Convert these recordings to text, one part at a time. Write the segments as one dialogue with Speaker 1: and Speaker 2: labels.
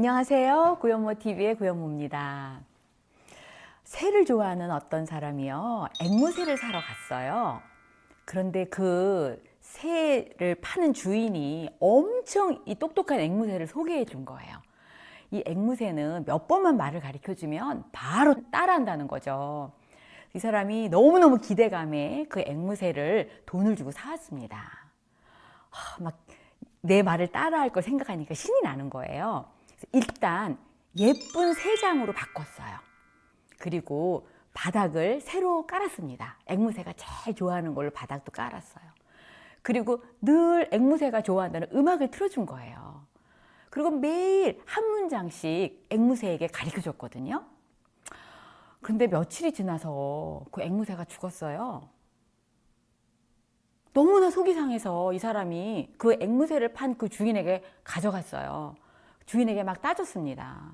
Speaker 1: 안녕하세요. 구현모TV의 구현모입니다. 새를 좋아하는 어떤 사람이요, 앵무새를 사러 갔어요. 그런데 그 새를 파는 주인이 엄청 이 똑똑한 앵무새를 소개해 준 거예요. 이 앵무새는 몇 번만 말을 가르쳐 주면 바로 따라한다는 거죠. 이 사람이 너무너무 기대감에 그 앵무새를 돈을 주고 사왔습니다. 막 내 말을 따라할 걸 생각하니까 신이 나는 거예요. 일단 예쁜 새 장으로 바꿨어요. 그리고 바닥을 새로 깔았습니다. 앵무새가 제일 좋아하는 걸로 바닥도 깔았어요. 그리고 늘 앵무새가 좋아한다는 음악을 틀어준 거예요. 그리고 매일 한 문장씩 앵무새에게 가르쳐 줬거든요. 그런데 며칠이 지나서 그 앵무새가 죽었어요. 너무나 속이 상해서 이 사람이 그 앵무새를 판 그 주인에게 가져갔어요. 주인에게 막 따졌습니다.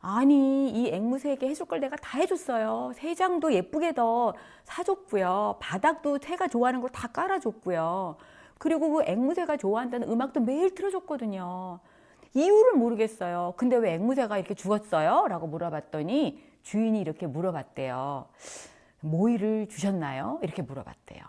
Speaker 1: 아니, 이 앵무새에게 해줄 걸 내가 다 해줬어요. 새장도 예쁘게 더 사줬고요. 바닥도 새가 좋아하는 걸 다 깔아줬고요. 그리고 그 앵무새가 좋아한다는 음악도 매일 틀어줬거든요. 이유를 모르겠어요. 근데 왜 앵무새가 이렇게 죽었어요? 라고 물어봤더니 주인이 이렇게 물어봤대요. 모이를 주셨나요? 이렇게 물어봤대요.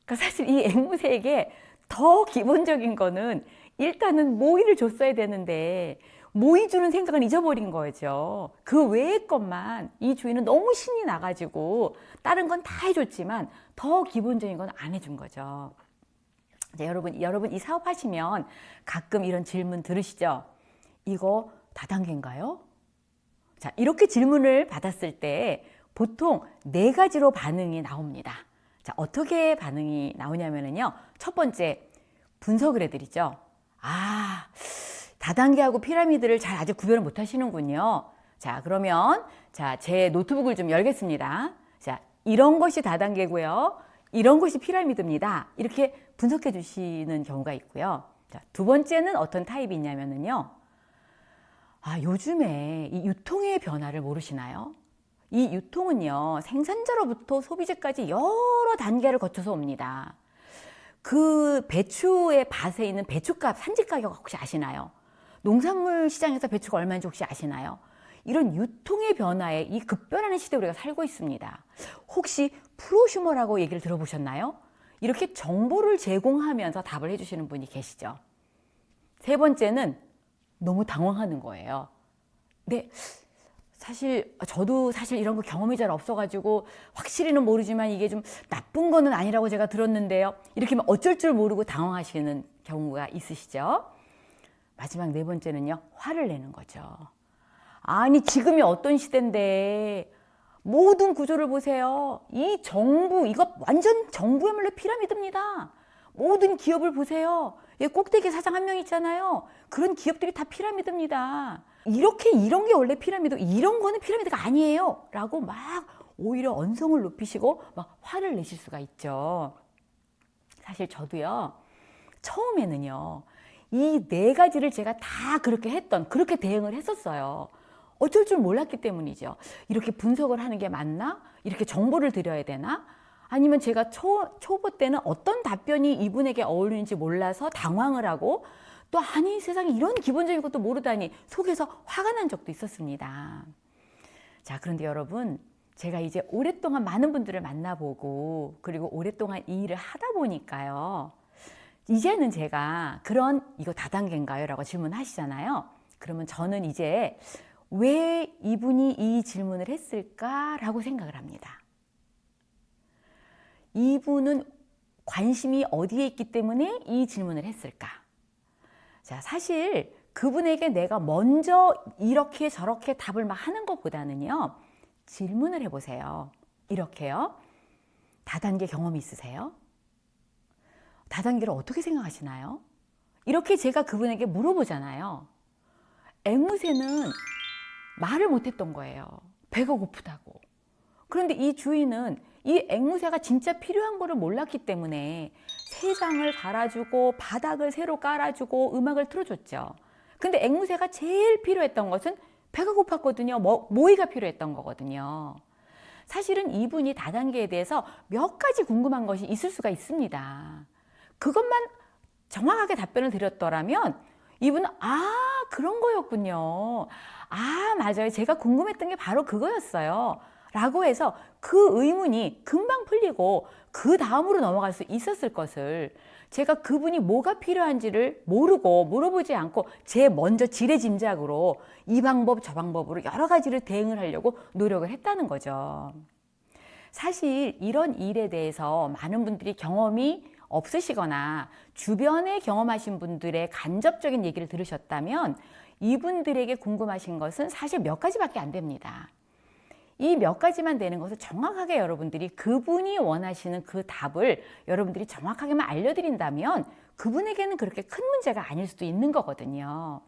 Speaker 1: 그러니까 사실 이 앵무새에게 더 기본적인 거는 일단은 모이를 줬어야 되는데 모이 주는 생각은 잊어버린 거죠. 그 외의 것만 이 주인은 너무 신이 나가지고 다른 건 다 해줬지만 더 기본적인 건 안 해준 거죠. 이제 여러분 이 사업하시면 가끔 이런 질문 들으시죠? 이거 다단계인가요? 자, 이렇게 질문을 받았을 때 보통 4가지로 반응이 나옵니다. 자, 어떻게 반응이 나오냐면요. 첫 번째, 분석을 해드리죠. 아, 다단계하고 피라미드를 잘 아직 구별을 못 하시는군요. 자, 그러면 제 노트북을 좀 열겠습니다. 자, 이런 것이 다단계고요. 이런 것이 피라미드입니다. 이렇게 분석해 주시는 경우가 있고요. 자, 두 번째는 어떤 타입이 있냐면요. 아, 요즘에 이 유통의 변화를 모르시나요? 이 유통은요, 생산자로부터 소비자까지 여러 단계를 거쳐서 옵니다. 그 배추의 밭에 있는 배추값, 산지 가격 혹시 아시나요? 농산물 시장에서 배추가 얼마인지 혹시 아시나요? 이런 유통의 변화에 이 급변하는 시대에 우리가 살고 있습니다. 혹시 프로슈머라고 얘기를 들어보셨나요? 이렇게 정보를 제공하면서 답을 해주시는 분이 계시죠. 세 번째는 너무 당황하는 거예요. 네, 저도 사실 이런 거 경험이 잘 없어가지고 확실히는 모르지만 이게 좀 나쁜 거는 아니라고 제가 들었는데요. 이렇게 어쩔 줄 모르고 당황하시는 경우가 있으시죠. 마지막 4번째는요, 화를 내는 거죠. 아니, 지금이 어떤 시대인데 모든 구조를 보세요. 이 정부, 이거 완전 정부야말로 피라미드입니다. 모든 기업을 보세요. 꼭대기 사장 한 명 있잖아요. 그런 기업들이 다 피라미드입니다. 이런 게 원래 피라미드, 이런 거는 피라미드가 아니에요. 라고 막 오히려 언성을 높이시고 막 화를 내실 수가 있죠. 사실 저도요, 처음에는요, 이 4가지를 제가 다 그렇게 대응을 했었어요. 어쩔 줄 몰랐기 때문이죠. 이렇게 분석을 하는 게 맞나? 이렇게 정보를 드려야 되나? 아니면 제가 초보 때는 어떤 답변이 이분에게 어울리는지 몰라서 당황을 하고 또 아니 세상에 이런 기본적인 것도 모르다니 속에서 화가 난 적도 있었습니다. 자, 그런데 여러분, 제가 이제 오랫동안 많은 분들을 만나보고 그리고 오랫동안 이 일을 하다 보니까요. 이제는 제가 이거 다단계인가요? 라고 질문하시잖아요. 그러면 저는 이제 왜 이분이 이 질문을 했을까라고 생각을 합니다. 이분은 관심이 어디에 있기 때문에 이 질문을 했을까? 자, 사실 그분에게 내가 먼저 이렇게 저렇게 답을 막 하는 것보다는요, 질문을 해보세요. 이렇게요. 다단계 경험이 있으세요? 다단계를 어떻게 생각하시나요? 이렇게 제가 그분에게 물어보잖아요. 앵무새는 말을 못했던 거예요. 배가 고프다고. 그런데 이 주인은 이 앵무새가 진짜 필요한 거를 몰랐기 때문에 새장을 갈아주고 바닥을 새로 깔아주고 음악을 틀어줬죠. 근데 앵무새가 제일 필요했던 것은 배가 고팠거든요. 모이가 필요했던 거거든요. 사실은 이분이 다단계에 대해서 몇 가지 궁금한 것이 있을 수가 있습니다. 그것만 정확하게 답변을 드렸더라면 이분은 그런 거였군요. 맞아요. 제가 궁금했던 게 바로 그거였어요. 라고 해서 그 의문이 금방 풀리고 그 다음으로 넘어갈 수 있었을 것을 제가 그분이 뭐가 필요한지를 모르고 물어보지 않고 먼저 지레짐작으로 이 방법 저 방법으로 여러 가지를 대응을 하려고 노력을 했다는 거죠. 사실 이런 일에 대해서 많은 분들이 경험이 없으시거나 주변에 경험하신 분들의 간접적인 얘기를 들으셨다면 이분들에게 궁금하신 것은 사실 몇 가지밖에 안 됩니다. 이 몇 가지만 되는 것을 정확하게 여러분들이 그분이 원하시는 그 답을 여러분들이 정확하게만 알려드린다면 그분에게는 그렇게 큰 문제가 아닐 수도 있는 거거든요.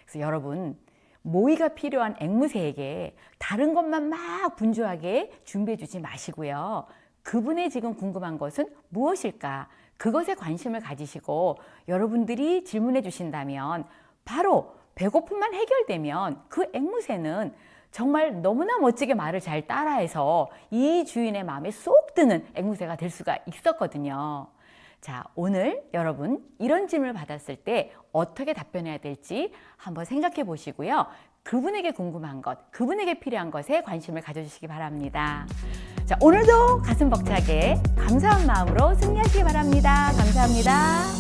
Speaker 1: 그래서 여러분, 모의가 필요한 앵무새에게 다른 것만 막 분주하게 준비해 주지 마시고요. 그분의 지금 궁금한 것은 무엇일까? 그것에 관심을 가지시고 여러분들이 질문해 주신다면 바로 배고픔만 해결되면 그 앵무새는 정말 너무나 멋지게 말을 잘 따라해서 이 주인의 마음에 쏙 드는 앵무새가 될 수가 있었거든요. 자, 오늘 여러분 이런 질문을 받았을 때 어떻게 답변해야 될지 한번 생각해 보시고요. 그분에게 궁금한 것, 그분에게 필요한 것에 관심을 가져주시기 바랍니다. 자, 오늘도 가슴 벅차게 감사한 마음으로 승리하시기 바랍니다. 감사합니다.